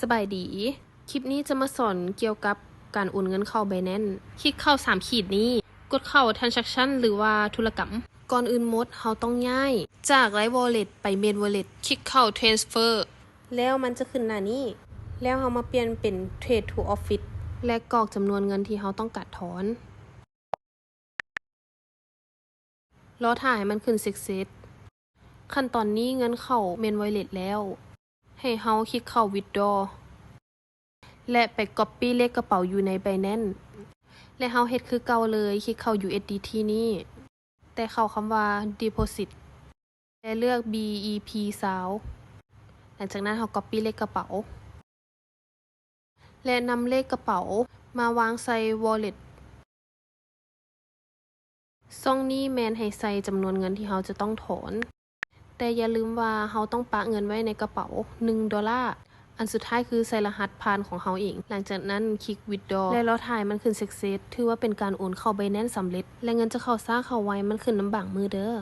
สบายดีคลิปนี้จะมาสอนเกี่ยวกับการโอนเงินเข้า Binance คลิกเข้า3ขีดนี้กดเข้า Transaction หรือว่าธุรกรรมก่อนอื่นหมดเราต้องย้ายจาก Live Wallet ไป Main Wallet คลิกเข้า Transfer แล้วมันจะขึ้นหน้านี้แล้วเรามาเปลี่ยนเป็น Trade to Office และกรอกจำนวนเงินที่เราต้องการถอนรอถ่ายมันขึ้น Success ขั้นตอนนี้เงินเข้า Main Wallet แล้วให้เราคลิกเข้า Withdraw และไป Copy เลขกระเป๋าอยู่ใน Binance และเราเฮ็ดคือเก่าเลยคลิกเข้า USDT นี้แต่เข้าคำว่า Deposit และเลือก BEP 20หลังจากนั้นเรา Copy เลขกระเป๋าและนำเลขกระเป๋ามาวางใส่ Wallet ช่องนี้แม่นให้ใส่จำนวนเงินที่เราจะต้องถอนแต่อย่าลืมว่าเราต้องปะเงินไว้ในกระเป๋า$1อันสุดท้ายคือใส่รหัสผ่านของเราเองหลังจากนั้นคลิก Withdraw และรอถ่ายมันขึ้น Success ถือว่าเป็นการโอนเข้า Binance สำเร็จและเงินจะเข้าช้าเข้าไวมันขึ้นน้ำบางมือเด้อ